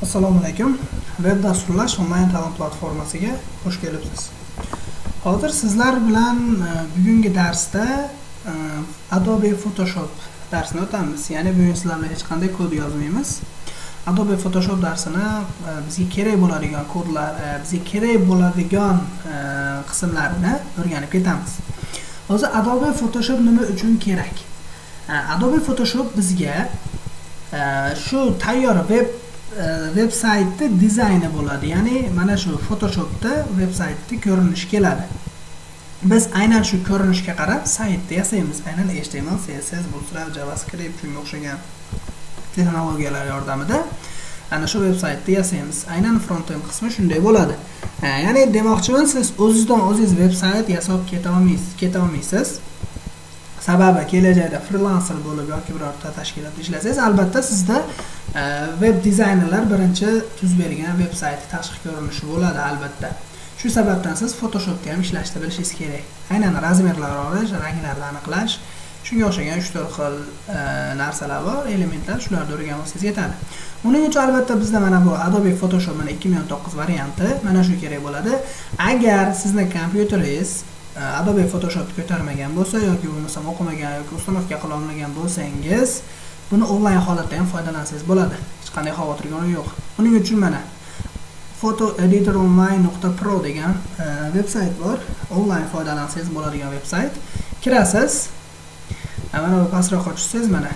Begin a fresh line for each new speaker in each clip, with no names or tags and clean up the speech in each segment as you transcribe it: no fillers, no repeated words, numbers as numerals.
Assalomu alaykum. Web dasturlash onlayn ta'lim platformasiga xush kelibsiz. Hozir sizlar bilan bugungi darsda Adobe Photoshop darsini o'tamiz. Ya'ni bugun sizlarga hech qanday kod yozmaymiz. Adobe Photoshop darsini bizga kerak bo'ladigan kodlar, bizga kerak bo'ladigan qismlarini o'rganib ketamiz. Hozir Adobe Photoshop nima uchun kerak? Adobe Photoshop bizga shu tayyor web saytni dizayni bo'ladi. Ya'ni mana shu Photoshopda web saytni ko'rinishi keladi. Biz aynan shu ko'rinishga qarab saytni yasaymiz. Aynan HTML, CSS, Bootstrap, JavaScript shunga o'xshagan texnologiyalar yordamida ana shu web saytni yasaymiz. Aynan front-end qismi shunday bo'ladi. Ya'ni demoqchiman, siz o'zingizdan o'zingiz web sayt yasab keta olmaysiz. Sababi kelajakda freelancer bo'lib yoki birorta tashkilotda ishlasangiz, albatta sizda web dizaynerlar birinchi tuz bergan web sayti tashqi ko'rinishi bo'ladi albatta. Shu sababdan siz Photoshopda ham ishlashni bilishingiz kerak. Aynan razmerlar olish, ranglarni aniqlash, shunga o'xshagan 3-4 xil narsalar bor, elementlar, shularni o'rganib olsangiz yetadi. Uning uchun albatta bizda mana bu Adobe Photoshop mana 2019 varianti mana shu kerak bo'ladi. Agar sizning kompyuteringiz Adobe Photoshop ko'tarmagan bo'lsa yoki bo'lmasa o'qimagan yoki ustanovka qila olmagan bo'lsangiz, buni onlayn holatda ham foydalansangiz bo'ladi. Hech qanday xavotirga o'rin yo'q. Uning uchun mana photoeditoronline.pro degan veb sayt bor. Onlayn foydalansangiz bo'ladigan veb sayt. Kirasiz. Mana bu pastroqqa tushsangiz mana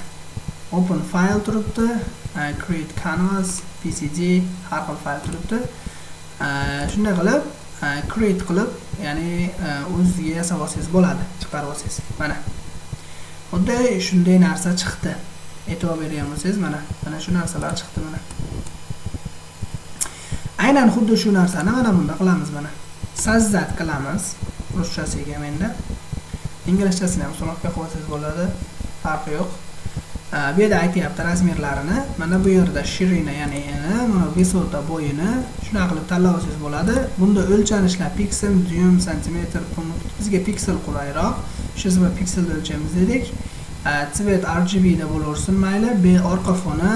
open file turibdi, create canvas, pcg har xil fayl turibdi. Shunday qilib create qilib, ya'ni o'zingizga yasab olsangiz bo'ladi, chiqarib olsangiz. Mana xuddi shunday narsa chiqdi. E'tibor bergan bo'lsangiz, mana shu narsalar chiqdi mana. Aynan xuddi shu narsani mana bunda qilamiz mana. Sazzat qilamiz. Ruschasiga menda. Inglizchasini ham so'roqqa qo'ysangiz bo'ladi. Farqi yo'q. Bu yerda aytyapti razmerlarini. Mana bu yerda shirina, ya'ni mana visota bo'yini shuna qilib tanlab olsangiz bo'ladi. Bunda o'lchanishlar piksel, dyum, santimetr, punkt. Bizga piksel qulayroq. Shu sabab pikselda o'lchaymiz dedik. Цвет RGB da bo'laversin mayli, orqa foni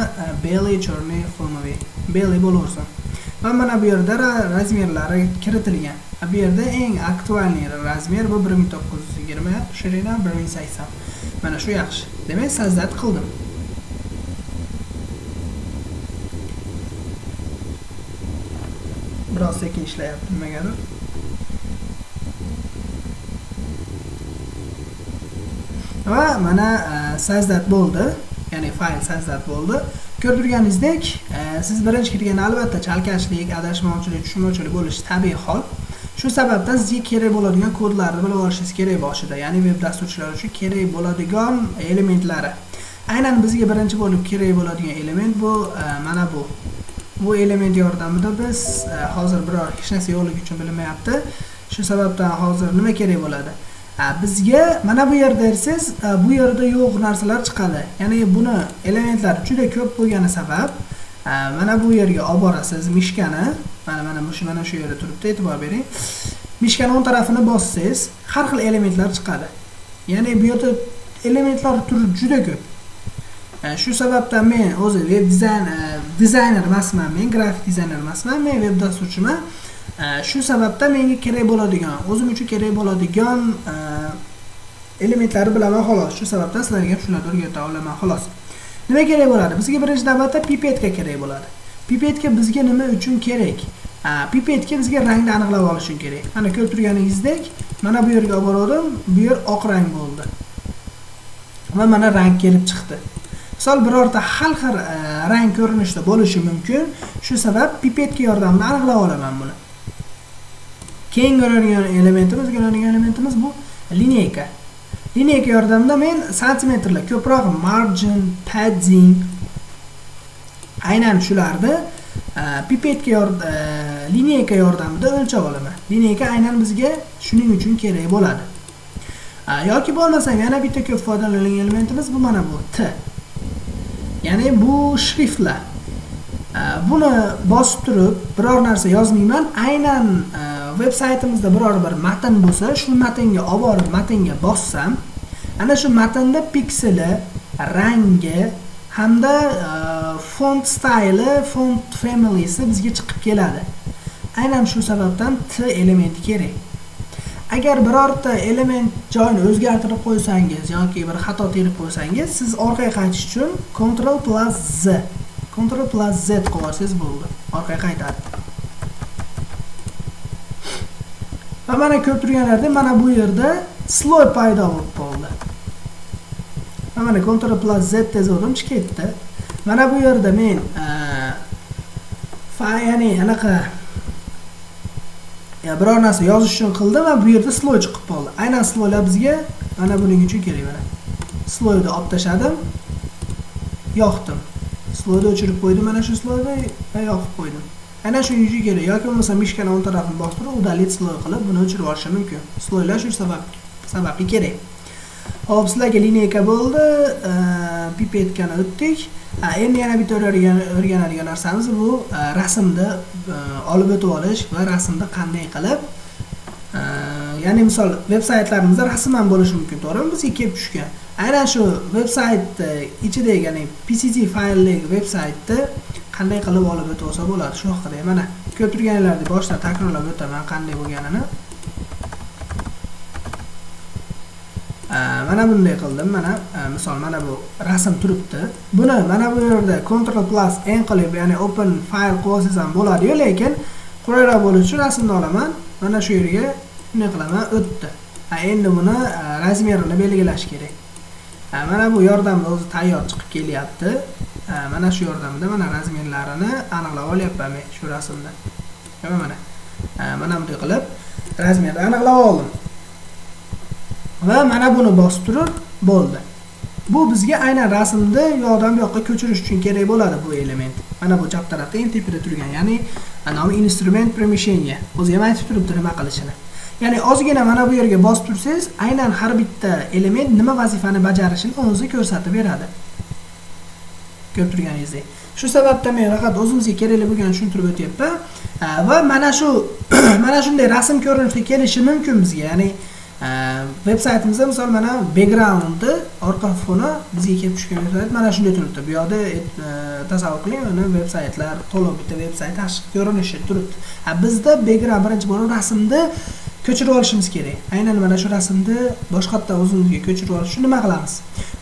belly, черный, fonoviy. Belly bo'laversin. Va mana bu yerda razmerlari kiritilgan. Bu yerda eng aktualniy razmer bu 1920, shirina 1080. Mana shu yaxshi. Demak, sazzat qildim. Biroz sekin ishlayapti nimagadir. Va mana sazzat bo'ldi. Ya'ni fayl sazzat bo'ldi. Ko'rib turganingizdek, siz birinchi kirgan albatta chalkashlik, adashmovchilik, tushunmovchilik bo'lishi tabiiy hol. Shu sababdan sizga kerak bo'ladigan kodlarni bilib olishingiz kerak boshida. Ya'ni web dasturchilar uchun kerak bo'ladigan elementlari. Aynan bizga birinchi bo'lib kerak bo'ladigan element bu mana bu. Bu element yordamida biz hozir biror hech narsa yo'qligi uchun bilmayapti. Shu sababdan hozir nima kerak bo'ladi? Bizga mana bu yerda siz bu yerda yo'q narsalar chiqadi. Ya'ni buni elementlar juda ko'p bo'lgani sabab mana bu yerga olib borasiz mishkani. Mana shu yerda turibdi, e'tibor bering. Mishkani o'ng tarafini bossangiz, har xil elementlar chiqadi. Ya'ni bu yerda elementlar turi juda ko'p. Shu sababdan men o'zi web dizayner emasman, men grafik dizayner emasman, men web dasturchiman. Shu sababdan menga kerak bo'ladigan, o'zim uchun kerak bo'ladigan elementlarni bilaman xolos. Shu sababdan sizlarga ham shularni o'rgata olaman xolos. Nima kerak bo'ladi? Bizga birinchi navbatda pipetka kerak bo'ladi. Pipetka bizga nima uchun kerak? Pipetka bizga rangni aniqlab olish uchun kerak. Mana ko'rib turganingizdek, mana bu yerga olib bordim, bu yer oq rang bo'ldi. Va mana rang kelib chiqdi. Misol birorta har xil rang ko'rinishda bo'lishi mumkin. Shu sabab pipetka yordamida aniqlab olaman buni. Keyingi o'rgangan elementimiz bu lineyka. Lineyka yordamida men santimetrlar ko'proq margin, padding aynan shularni pipetka lineyka yordamida o'lchab olaman. Lineyka aynan bizga shuning uchun kerak bo'ladi. Yoki bo'lmasa yana bitta ko'p foydalanilgan elementimiz bu mana bu T. Ya'ni bu shriftlar. Buni bosib turib biror narsa yozmayman. Aynan web saytimizda biror bir matn bo'lsa, shu matnga olib borib matnga bossam, ana shu matnda pikseli, rangi hamda font style'i, font family'si bizga chiqib keladi. Aynan shu sababdan T elementi kerak. Agar birorta element joyini o'zgartirib qo'ysangiz yoki bir xato terib qo'ysangiz, siz orqaga qaytish uchun Ctrl+Z qilib olsangiz bo'ldi. Orqaga qaytadi. Va mana ko'rib turganlaringizdek, mana bu yerda sloy paydo bo'lib qoldi. Va mana Ctrl+Z tezdim, chiqib ketdi. Mana bu yerda men ya'ni anaqa biror narsa yozish uchun qildim va bu yerda sloy chiqib qoldi. Aynan sloylar bizga mana buning uchun kerak mana. Sloyni olib tashladim, yoqdim. Sloyni o'chirib qo'ydim, mana shu sloyni yoqib qo'ydim. Ana shu uchun kerak. Yoki bo'lmasa mishkani o'ng tarafini bostirib, udalit sloy qilib buni o'chirib olishim mumkin. Sloylar shu sababli kerak. Hop, sizlarga lineyka bo'ldi, pipetkani o'tdik. Endi yana bitta o'rganadigan narsamiz bu rasmni olib o'tib olish va rasmni qanday qilib, ya'ni misol veb-saytlarimizda rasm ham bo'lishi mumkin, to'g'rimi? Bizga kelib tushgan. Aynan shu veb-sayt ichidagi, ya'ni PCG faylli veb-saytni qanday qilib olib o'tib olsa bo'ladi. Shu haqida mana ko'rib turganlaringizdek boshdan takrorlab o'taman qanday bo'lganini. Mana bunday qildim. Mana misol mana bu rasm turibdi. Buni mana bu yerda Ctrl+N qilib, ya'ni open file qo'ysangiz ham bo'ladi-yu, lekin qulayroq bo'lishi uchun rasmni olaman. Mana shu yerga bunday qilaman, o'tdi. Endi buni razmerini belgilash kerak. Mana bu yordamda o'zi tayyor chiqib kelyapti. Mana shu yordamda mana razmerlarini aniqlab olyapman men shu rasmda. Mana bunday qilib razmerni aniqlab oldim. Va mana buni bosib turib bo'ldi. Bu bizga aynan rasmni yoqdan bu yoqqa ko'chirish uchun kerak bo'ladi bu element. Mana bu chap tarafda eng tepada turgan, ya'ni nomi instrument permission. O'zi ham aytib turibdi nima qilishini. Ya'ni ozgina mana bu yerga bosib tursangiz, aynan har bitta element nima vazifani bajarishini o'zi ko'rsatib beradi. Ko'rib turganingizdek. Shu sababdan men faqat o'zimizga kerakli bo'lganini tushuntirib o'tyapman. Va mana shu mana shunday rasm ko'rinishida kelishi mumkin bizga. Ya'ni veb-saytimizda misol mana backgroundni orqa foni bizga kelib tushgan veb-sayt mana shunday turibdi. Bu yoqda tasavvur qiling, mana veb-saytlar, to'liq bitta veb-sayt tashqi ko'rinishi turibdi. Bizda background birinchi bo'lib rasmni ko'chirib olishimiz kerak. Aynan mana shu rasmni boshqatdan o'zimizga ko'chirib olish uchun nima qilamiz?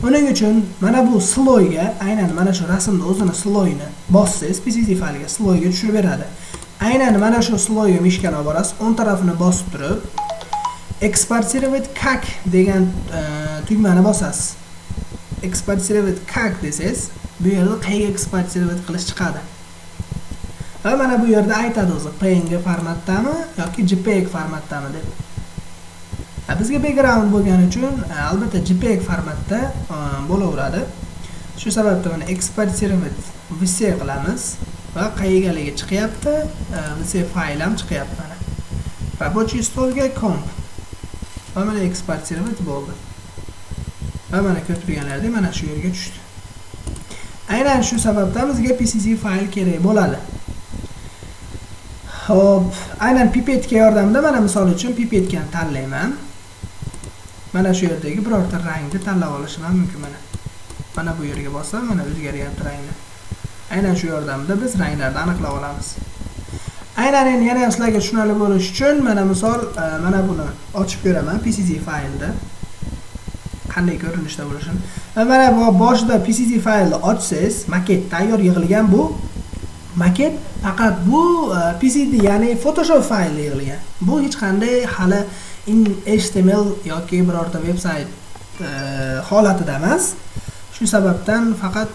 Uning uchun mana bu sloyga, aynan mana shu rasmni o'zini sloyini bossangiz, PCG faylga sloyga tushirib beradi. Aynan mana shu sloyga mishkani olib borasiz, o'ng tarafini bosib turib Exportirovать как degan tugmani bosasiz. Exportirovать как desangiz, bu yerda qayga exportirovать qilish chiqadi. Va mana bu yerda aytadi o'zi PNG formatdami yoki JPEG formatdami deb. Bizga background bo'lgani uchun albatta JPEG formatda bo'laveradi. Shu sababdan mana exportirovать VC qilamiz va qayergaligi chiqyapti, VC fayl ham chiqyapti mana. Рабочий stolga comp. Va mana exportirovать bo'ldi. Va mana ko'rib turganlaringizdek mana shu yerga tushdi. Aynan shu sababdan bizga PCG fayl kerak bo'ladi. Hop, aynan pipetka yordamida mana misol uchun pipetkani tanlayman. Mana shu yerdagi birorta rangni tanlab olishim ham mumkin mana. Mana bu yerga bossam, mana o'zgaryapti rangni. Aynan shu yordamida biz ranglarni aniqlab olamiz. Aynan endi yana sizlarga tushunarli bo'lishi uchun mana misol mana buni ochib ko'raman PCG faylda. Qanday ko'rinishda bo'lishini. Va mana bu boshida PCG faylni ochsangiz, maket tayyor yig'ilgan bu. Maket faqat bu PCD, ya'ni Photoshop fayli yig'ilgan. Bu hech qanday hali HTML yoki birorta veb-sayt holatida emas. Shu sababdan faqat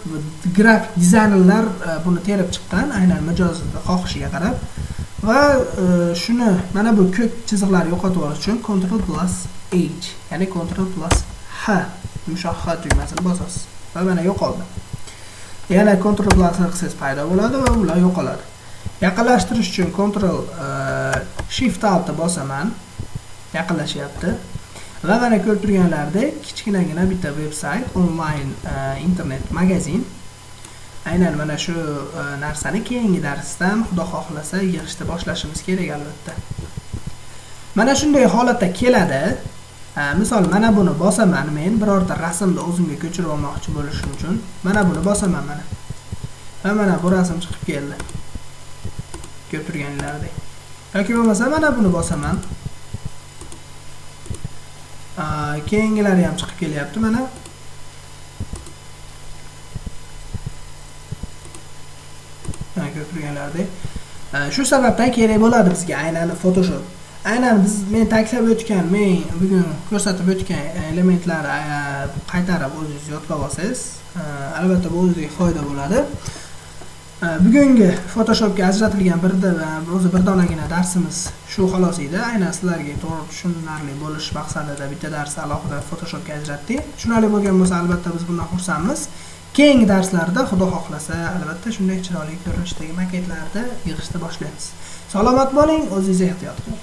grafik dizaynerlar buni terib chiqqan, aynan mijozning xohishiga qarab. Va shuni mana bu ko'k chiziqlarni yo'qotib olish uchun Ctrl+H, ya'ni Ctrl+H yumshoq H tugmasini bosasiz. Va mana yo'qoldi. Yana Ctrl+ qilsangiz paydo bo'ladi va ular yo'qoladi. Yaqinlashtirish uchun Ctrl Shift Alt bosaman. Yaqinlashyapti. Va mana ko'rib turganlaringizdek kichkinagina bitta veb-sayt, onlayn internet magazin. Aynan mana shu narsani keyingi darsdan xudo xohlasa yig'ishda boshlashimiz kerak albatta. Mana shunday holatda keladi. Misol mana buni bosaman men birorta rasmni o'zimga ko'chirib olmoqchi bo'lishim uchun. Mana buni bosaman mana. va mana bu rasm chiqib keldi. Ko'rib turganlaringlardek. Yoki bo'lmasa mana buni bosaman. Keyingilari ham chiqib kelyapti mana. Ko'rib turganlaringlardek. Shu sababdan kerak bo'ladi bizga aynan Photoshop. Aynan men ta'kidlab o'tgan, men bugun ko'rsatib o'tgan elementlarni qaytarib o'zingiz yodlab olsangiz, albatta bu o'zingizga foyda bo'ladi. Bugungi Photoshopga ajratilgan bir donagina darsimiz shu xolos edi. Aynan sizlarga to'g'ri tushunarli bo'lish maqsadida bitta dars alohida Photoshopga ajratdik. Tushunarli bo'lgan bo'lsa, albatta biz bundan xursandmiz. Keyingi darslarda xudo xohlasa, albatta shunday chiroyli ko'rinishdagi maketlarni yig'ishni boshlaymiz. Salomat bo'ling, o'zingizga ehtiyot qiling.